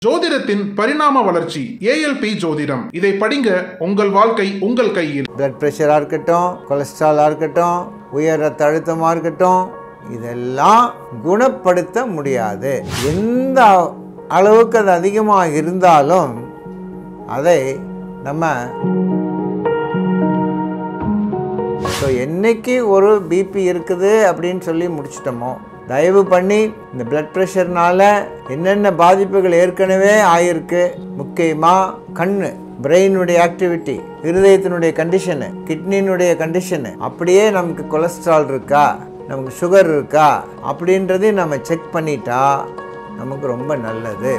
ஜோதிடத்தின் பரிணாம வளர்ச்சி ஏஎல்பி ஜோதிடம். இதை படிங்க, உங்கள் வாழ்க்கை உங்கள் கையில். பிளட் ப்ரெஷராக இருக்கட்டும், கொலஸ்ட்ராலாக இருக்கட்டும், உயர் ரத்த அழுத்தமாக இருக்கட்டும், இதெல்லாம் குணப்படுத்த முடியாது. எந்த அளவுக்கு அது அதிகமாக இருந்தாலும் அதை நம்ம என்னைக்கு ஒரு பிபி இருக்குது அப்படின்னு சொல்லி முடிச்சிட்டோமோ, தயவு பண்ணி இந்த பிளட் ப்ரெஷர்னால என்னென்ன பாதிப்புகள் ஏற்கனவே ஆயிருக்கு, முக்கியமாக கண்ணு, பிரெயினுடைய ஆக்டிவிட்டி, இருதயத்தினுடைய கண்டிஷனு, கிட்னியினுடைய கண்டிஷனு, அப்படியே நமக்கு கொலஸ்ட்ரால் இருக்கா, நமக்கு சுகர் இருக்கா அப்படின்றதையும் நம்ம செக் பண்ணிட்டா நமக்கு ரொம்ப நல்லது.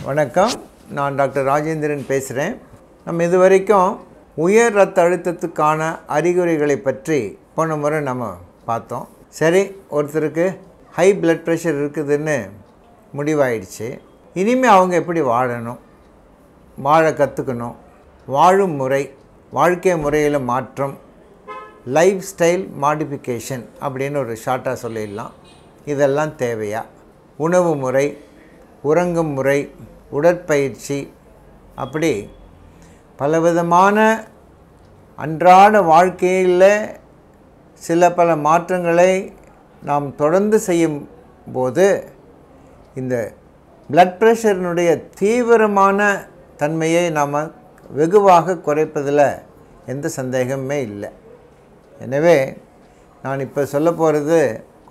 வணக்கம், நான் டாக்டர் ராஜேந்திரன் பேசுகிறேன். நம்ம இது வரைக்கும் உயர் ரத்த அழுத்தத்துக்கான அறிகுறிகளை பற்றி போன முறை நம்ம பார்த்தோம். சரி, ஒருத்தருக்கு ஹை பிளட் ப்ரெஷர் இருக்குதுன்னு முடிவாயிடுச்சு. இனிமேல் அவங்க எப்படி வாழணும், வாழ கற்றுக்கணும், வாழும் முறை, வாழ்க்கை முறையில் மாற்றம், லைஃப் ஸ்டைல் மாடிஃபிகேஷன் அப்படின்னு ஒரு ஷார்ட்டாக சொல்லிடலாம். இதெல்லாம் தேவையா? உணவு முறை, உறங்கும் முறை, உடற்பயிற்சி, அப்படி பலவிதமான அன்றாட வாழ்க்கையில் சில பல மாற்றங்களை நாம் தொடர்ந்து செய்யும் போது இந்த பிளட் ப்ரெஷரினுடைய தீவிரமான தன்மையை நாம் வெகுவாக குறைப்பதில் எந்த சந்தேகமே இல்லை. எனவே நான் இப்போ சொல்ல போகிறது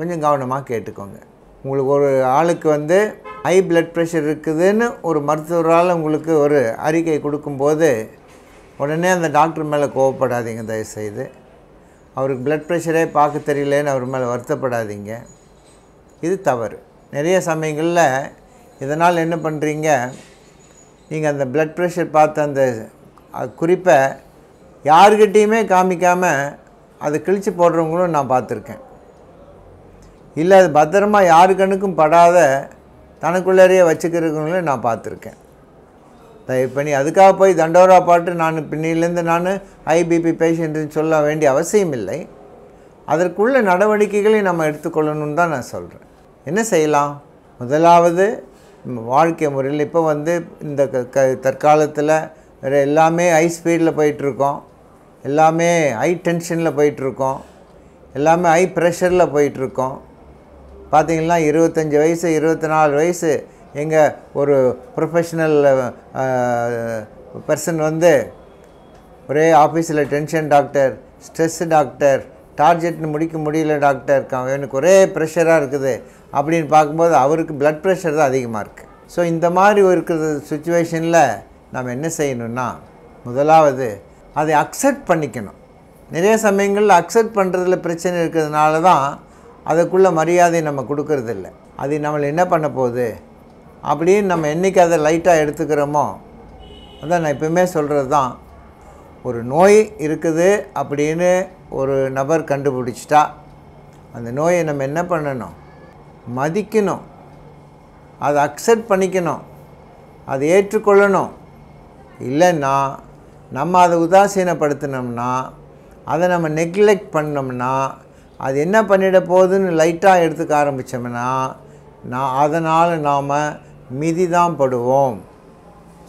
கொஞ்சம் கவனமாக கேட்டுக்கோங்க. உங்களுக்கு ஒரு ஆளுக்கு ஹை பிளட் ப்ரெஷர் இருக்குதுன்னு ஒரு மருத்துவரால் உங்களுக்கு ஒரு அறிக்கை கொடுக்கும்போது உடனே அந்த டாக்டர் மேலே கோவப்படாதீங்க. தயவுசெய்து அவருக்கு பிளட் ப்ரெஷரே பார்க்க தெரியலேன்னு அவர் மேலே வருத்தப்படாதீங்க. இது தவறு. நிறைய சமயங்களில் இதனால் என்ன பண்ணுறீங்க, நீங்கள் அந்த பிளட் ப்ரெஷர் பார்த்த அந்த குறிப்பை யாருக்கிட்டேயுமே காமிக்காமல் அதை கிழித்து போடுறவங்களும் நான் பார்த்துருக்கேன். இல்லை, அது பத்திரமா யாரு கண்ணுக்கும் படாத தனக்குள்ளேயே வச்சுக்கிறவங்களும் நான் பார்த்துருக்கேன். தயவு பண்ணி அதுக்காக போய் தண்டோரா பாட்டு நான் பின்னிலேருந்து நான் ஐபிபி பேஷண்ட்டுன்னு சொல்ல வேண்டிய அவசியம் இல்லை. அதற்குள்ள நடவடிக்கைகளை நம்ம எடுத்துக்கொள்ளணும்னு தான் நான் சொல்கிறேன். என்ன செய்யலாம்? முதலாவது, வாழ்க்கை முறையில் இப்போ இந்த தற்காலத்தில் வேறு எல்லாமே ஹை ஸ்பீடில் போயிட்டுருக்கோம், எல்லாமே ஹை டென்ஷனில் போயிட்டுருக்கோம், எல்லாமே ஹை ப்ரெஷரில் போயிட்டுருக்கோம். பார்த்திங்கன்னா 25 வயசு 24 வயசு எங்கள் ஒரு ப்ரொஃபஷ்னல் பர்சன் ஒரே ஆஃபீஸில் டென்ஷன் டாக்டர், ஸ்ட்ரெஸ்ஸு டாக்டர், டார்கெட்னு முடிக்க முடியல டாக்டர், எனக்கு ஒரே ப்ரெஷராக இருக்குது அப்படின்னு பார்க்கும்போது அவருக்கு பிளட் ப்ரெஷர் தான் அதிகமாக இருக்குது. ஸோ இந்த மாதிரி இருக்கிற சுச்சுவேஷனில் நம்ம என்ன செய்யணும்னா, முதலாவது அதை அக்செப்ட் பண்ணிக்கணும். நிறைய சமயங்களில் அக்செப்ட் பண்ணுறதுல பிரச்சனை இருக்கிறதுனால தான் அதுக்குள்ள மரியாதை நம்ம கொடுக்கறதில்ல. அது நம்மளை என்ன பண்ண போகுது அப்படின்னு நம்ம என்றைக்கு அதை லைட்டாக எடுத்துக்கிறோமோ, அதான் நான் எப்பவுமே சொல்கிறது தான், ஒரு நோய் இருக்குது அப்படின்னு ஒரு நபர் கண்டுபிடிச்சிட்டா அந்த நோயை நம்ம என்ன பண்ணணும், மதிக்கணும், அதை அக்செப்ட் பண்ணிக்கணும், அதை ஏற்றுக்கொள்ளணும். இல்லைன்னா நம்ம அதை உதாசீனப்படுத்தினோம்னா, அதை நம்ம நெக்லெக்ட் பண்ணோம்னா, அது என்ன பண்ணிட போகுதுன்னு லைட்டாக எடுத்துக்க ஆரம்பித்தோம்னா அதனால் நாம் மிதி தான் படுவோம்.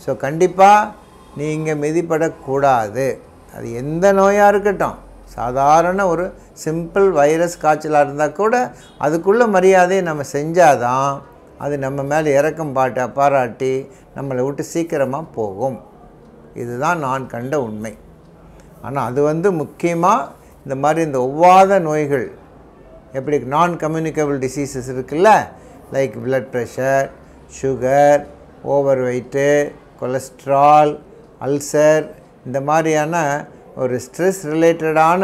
ஸோ கண்டிப்பாக நீங்கள் மிதிப்படக்கூடாது. அது எந்த நோயாக இருக்கட்டும், சாதாரண ஒரு சிம்பிள் வைரஸ் காய்ச்சலாக இருந்தால் கூட அதுக்குள்ள மரியாதையை நம்ம செஞ்சால் தான் அது நம்ம மேலே இரக்கம் பாராட்டி நம்மளை விட்டு சீக்கிரமாக போகும். இதுதான் நான் கண்ட உண்மை. ஆனால் அது முக்கியமாக இந்த மாதிரி இந்த ஒவ்வாத நோய்கள், எப்படி நான் கம்யூனிகபிள் டிசீசஸ் இருக்குல்ல, like blood pressure, sugar, over weight, cholesterol, ulcer, இந்த மாதிரியான ஒரு ஸ்ட்ரெஸ் ரிலேட்டடான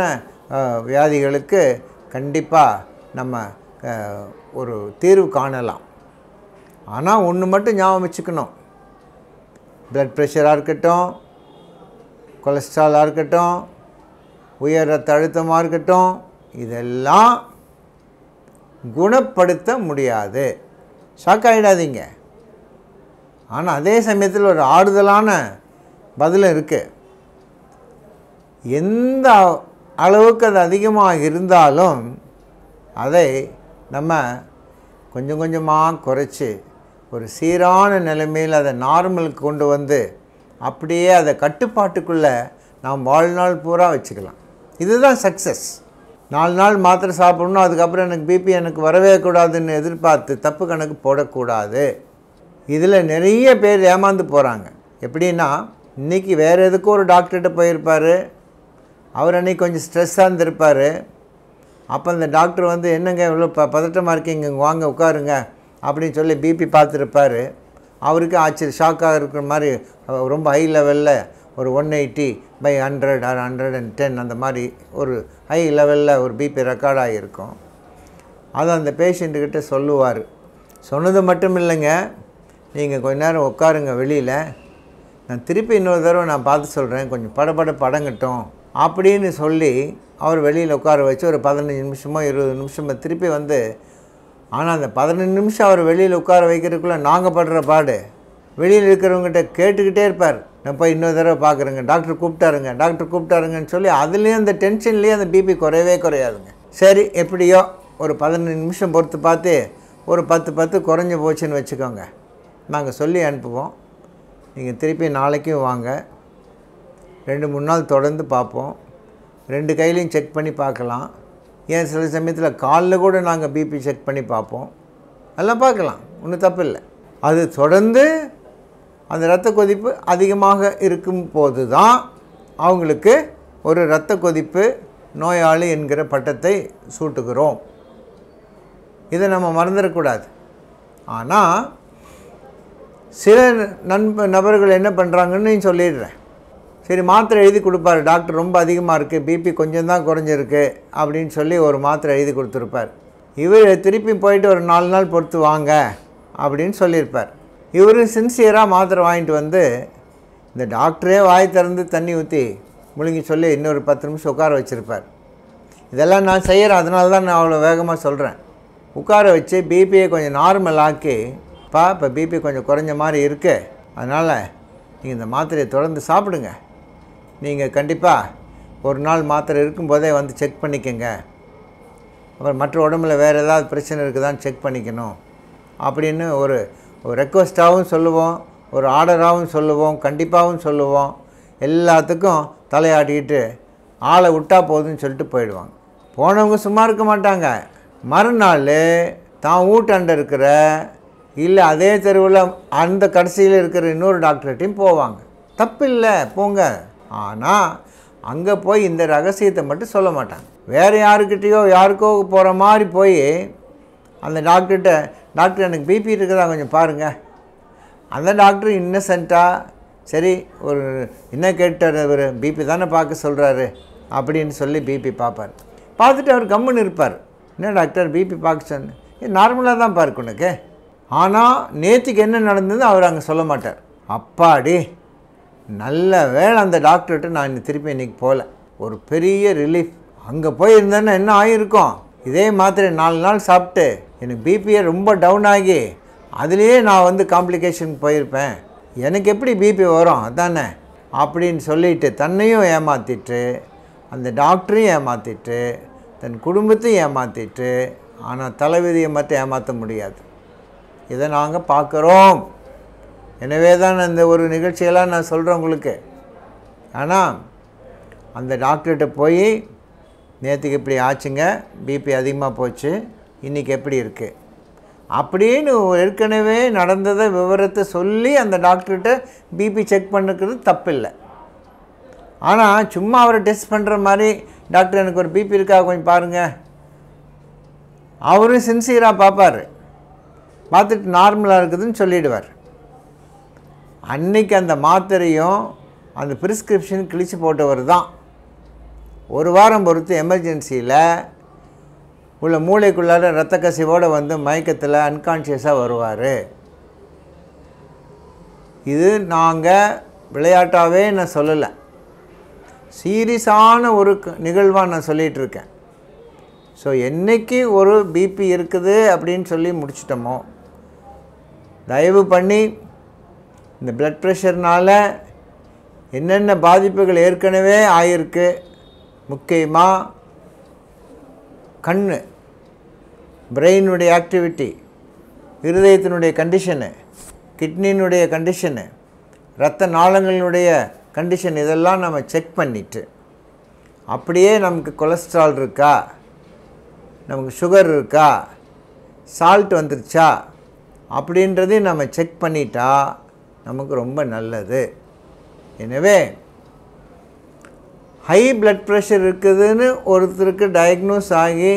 வியாதிகளுக்கு கண்டிப்பாக நம்ம ஒரு தீர்வு காணலாம். ஆனால் ஒன்று மட்டும் ஞாபகம் வச்சுக்கணும், பிளட் ப்ரெஷராக இருக்கட்டும், கொலஸ்ட்ராலாக இருக்கட்டும், உயர் ரத்த அழுத்தமாக இருக்கட்டும், இதெல்லாம் குணப்படுத்த முடியாது. ஷாக் ஆகிடாதீங்க. ஆனால் அதே சமயத்தில் ஒரு ஆறுதலான பதிலும் இருக்குது. எந்த அளவுக்கு அது அதிகமாக இருந்தாலும் அதை நம்ம கொஞ்சம் கொஞ்சமாக குறைச்சி ஒரு சீரான நிலைமையில் அதை நார்மலுக்கு கொண்டு வந்து அப்படியே அதை கட்டுப்பாட்டுக்குள்ளே நாம் வாழ்நாள் பூரா வச்சுக்கலாம். இதுதான் சக்ஸஸ். 4 நாள் மாத்திரை சாப்பிடணும், அதுக்கப்புறம் எனக்கு பிபி எனக்கு வரவே கூடாதுன்னு எதிர்பார்த்து தப்பு கணக்கு போடக்கூடாது. இதில் நிறைய பேர் ஏமாந்து போகிறாங்க. எப்படின்னா, இன்றைக்கி வேறு எதுக்கும் ஒரு டாக்டர்கிட்ட போயிருப்பார், அவர் அன்றைக்கி கொஞ்சம் ஸ்ட்ரெஸ்ஸாக இருந்திருப்பார். அப்போ அந்த டாக்டர் வந்து என்னங்க இவ்வளோ பதட்டமாக இருக்கீங்க, இங்கே வாங்க உட்காருங்க அப்படின்னு சொல்லி பிபி பார்த்துருப்பார். அவருக்கு ஆச்சரிய ஷாக்காக இருக்கிற மாதிரி ரொம்ப ஹை லெவலில் ஒரு 180/100 or 110 அந்த மாதிரி ஒரு ஹை லெவலில் ஒரு பிபி ரெக்கார்ட் ஆகியிருக்கும். அதை அந்த பேஷண்ட்டுக்கிட்ட சொல்லுவார். சொன்னது மட்டும் இல்லைங்க, நீங்கள் கொஞ்ச நேரம் உட்காருங்க வெளியில், நான் திருப்பி இன்னொரு தடவை நான் பார்த்து சொல்கிறேன், கொஞ்சம் படங்கட்டும் அப்படின்னு சொல்லி அவர் வெளியில் உட்கார வச்சு ஒரு 15 நிமிஷமோ 20 நிமிஷமோ திருப்பி வந்து, ஆனால் அந்த 15 நிமிஷம் அவர் வெளியில் உட்கார வைக்கிறதுக்குள்ளே நாங்கள் படுற பாடு வெளியில் இருக்கிறவங்ககிட்ட கேட்டுக்கிட்டே இருப்பார். நான் போய் இன்னொரு தடவை பார்க்குறேங்க, டாக்டர் கூப்பிட்டாருங்கன்னு சொல்லி அதுலேயும் அந்த டென்ஷன்லேயே அந்த பிபி குறையாதுங்க. சரி, எப்படியோ ஒரு 15 நிமிஷம் பொறுத்து பார்த்து ஒரு 10 குறைஞ்சி போச்சுன்னு வச்சுக்கோங்க. நாங்கள் சொல்லி அனுப்புவோம், நீங்கள் திருப்பி நாளைக்கும் வாங்க, 2-3 நாள் தொடர்ந்து பார்ப்போம், 2 கையிலையும் செக் பண்ணி பார்க்கலாம். ஏன் சில சமயத்தில் காலில் கூட நாங்கள் பிபி செக் பண்ணி பார்ப்போம், எல்லாம் பார்க்கலாம், ஒன்றும் தப்பு இல்லை. அது தொடர்ந்து அந்த இரத்த கொதிப்பு அதிகமாக இருக்கும் போது தான் அவங்களுக்கு ஒரு இரத்த கொதிப்பு நோயாளி என்கிற பட்டத்தை சூட்டுகிறோம். இதை நம்ம மறந்துடக்கூடாது. ஆனால் சில நபர்கள் என்ன பண்ணுறாங்கன்னு சொல்லிடுறேன். சரி, மாத்திரை எழுதி கொடுப்பார் டாக்டர், ரொம்ப அதிகமாக இருக்குது, பிபி கொஞ்சம் தான் குறைஞ்சிருக்கு அப்படின்னு சொல்லி ஒரு மாத்திரை எழுதி கொடுத்துருப்பார். இவர் திருப்பி போயிட்டு ஒரு 4 நாள் பொறுத்து வாங்க அப்படின்னு சொல்லியிருப்பார். இவர் சின்சியராக மாத்திரை வாங்கிட்டு வந்து இந்த டாக்டரே வாய் திறந்து தண்ணி ஊற்றி முழுங்கி சொல்லி இன்னொரு 10 நிமிஷம் உட்கார வச்சுருப்பார். இதெல்லாம் நான் செய்கிறேன், அதனால தான் நான் அவ்வளோ வேகமாக சொல்கிறேன். உட்கார வச்சு பிபியை கொஞ்சம் நார்மல் ஆக்கி, இப்போ பிபி கொஞ்சம் குறைஞ்ச மாதிரி இருக்குது, அதனால் நீங்கள் இந்த மாத்திரையை தொடர்ந்து சாப்பிடுங்க, நீங்கள் கண்டிப்பாக ஒரு நாள் மாத்திரை இருக்கும்போதே வந்து செக் பண்ணிக்கோங்க, அப்புறம் மற்ற உடம்புல வேறு ஏதாவது பிரச்சனை இருக்குதான்னு செக் பண்ணிக்கணும் அப்படின்னு ஒரு ரெக்வஸ்ட்டாகவும் சொல்லுவோம், ஒரு ஆர்டராகவும் சொல்லுவோம், கண்டிப்பாகவும் சொல்லுவோம். எல்லாத்துக்கும் தலையாட்டிக்கிட்டு ஆளை விட்டா போதுன்னு சொல்லிட்டு போயிடுவாங்க. போனவங்க சும்மா இருக்க மாட்டாங்க. மறுநாள் தான் வீட்டாண்ட இருக்கிற இல்லை அதே தெருவில் அந்த கடைசியில் இருக்கிற இன்னொரு டாக்டர்கிட்டையும் போவாங்க. தப்பு இல்லை, போங்க. ஆனால் அங்கே போய் இந்த ரகசியத்தை மட்டும் சொல்ல மாட்டாங்க. வேறு யாருக்கோ போகிற மாதிரி போய் அந்த டாக்டர்கிட்ட, டாக்டர் எனக்கு பிபி இருக்குதா கொஞ்சம் பாருங்கள். அந்த டாக்டர் இன்னசென்ட்டாக சரி ஒரு என்ன கேட்டார், அவர் பிபி தானே பார்க்க சொல்கிறாரு அப்படின்னு சொல்லி பிபி பார்ப்பார். பார்த்துட்டு அவர் கம்முன்னு இருப்பார். என்ன டாக்டர் பிபி பார்க்க சொன்னேன், நார்மலாக தான் பார்க்க உனக்கு, ஆனால் நேற்றுக்கு என்ன நடந்தது அவர் அங்கே சொல்ல மாட்டார். அப்பாடி நல்ல வேளை அந்த டாக்டர்கிட்ட நான் திருப்பி இன்றைக்கி போகல, ஒரு பெரிய ரிலீஃப். அங்கே போயிருந்தேன்னா என்ன ஆகியிருக்கும், இதே மாத்திரை 4 நாள் சாப்பிட்டு எனக்கு பிபியை ரொம்ப டவுன் ஆகி அதுலேயே நான் வந்து காம்ப்ளிகேஷனுக்கு போயிருப்பேன், எனக்கு எப்படி பிபி வரும் அதானே அப்படின்னு சொல்லிட்டு தன்னையும் ஏமாற்றிட்டு அந்த டாக்டரையும் ஏமாற்றிட்டு தன் குடும்பத்தையும் ஏமாற்றிட்டு, ஆனால் தலைவிதியை மட்டும் ஏமாற்ற முடியாது. இதை நாங்கள் பார்க்குறோம். எனவே தான் அந்த ஒரு நிகழ்ச்சியெல்லாம் நான் சொல்கிறேன் உங்களுக்கு. ஆனால் அந்த டாக்டர்கிட்ட போய் நேற்றுக்கு இப்படி ஆச்சுங்க, பிபி அதிகமாக போச்சு, இன்றைக்கி எப்படி இருக்குது அப்படின்னு ஏற்கனவே நடந்ததை விவரத்தை சொல்லி அந்த டாக்டர்கிட்ட பிபி செக் பண்ணிக்கிறது தப்பில்லை. ஆனால் சும்மா அவரை டெஸ்ட் பண்ணுற மாதிரி, டாக்டர் எனக்கு ஒரு பிபி இருக்கா கொஞ்சம் பாருங்கள், அவரும் சின்சியராக பார்ப்பார், பார்த்துட்டு நார்மலாக இருக்குதுன்னு சொல்லிவிடுவார். அன்றைக்கி அந்த மாத்திரையும் அந்த ப்ரிஸ்கிரிப்ஷன் கிழிச்சு போட்டவர் தான் 1 வாரம் பொறுத்து எமர்ஜென்சியில் உள்ள மூளைக்குள்ளார இரத்த கசிவோடு வந்து மயக்கத்தில் அன்கான்ஷியஸாக வருவார். இது நாங்கள் விளையாட்டாகவே நான் சொல்லலை, சீரியஸான ஒரு நிகழ்வாக நான் சொல்லிகிட்ருக்கேன். ஸோ என்றைக்கு ஒரு பிபி இருக்குது அப்படின்னு சொல்லி முடிச்சிட்டோமோ, தயவு பண்ணி இந்த பிளட் ப்ரெஷர்னால் என்னென்ன பாதிப்புகள் ஏற்கனவே ஆகிருக்கு, முக்கியமாக கண் பிரெயினுடைய ஆக்டிவிட்டி இருதயத்தினுடைய கண்டிஷனு, கிட்னியினுடைய கண்டிஷனு, இரத்த நாளங்களினுடைய கண்டிஷன் இதெல்லாம் நம்ம செக் பண்ணிவிட்டு, அப்படியே நமக்கு கொலஸ்ட்ரால் இருக்கா, நமக்கு சுகர் இருக்கா, சால்ட் வந்துருச்சா அப்படின்றதையும் நம்ம செக் பண்ணிட்டா நமக்கு ரொம்ப நல்லது. எனவே ஹை பிளட் ப்ரெஷர் இருக்குதுன்னு ஒருத்தருக்கு டயக்னோஸ் ஆகி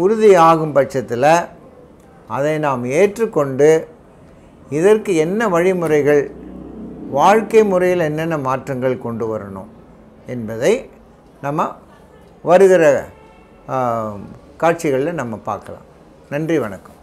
உறுதி ஆகும் பட்சத்தில் அதை நாம் ஏற்றுக்கொண்டு இதற்கு என்ன வழிமுறைகள், வாழ்க்கை முறையில் என்னென்ன மாற்றங்கள் கொண்டு வரணும் என்பதை நம்ம வருகிற காட்சிகளில் நம்ம பார்க்கலாம். நன்றி, வணக்கம்.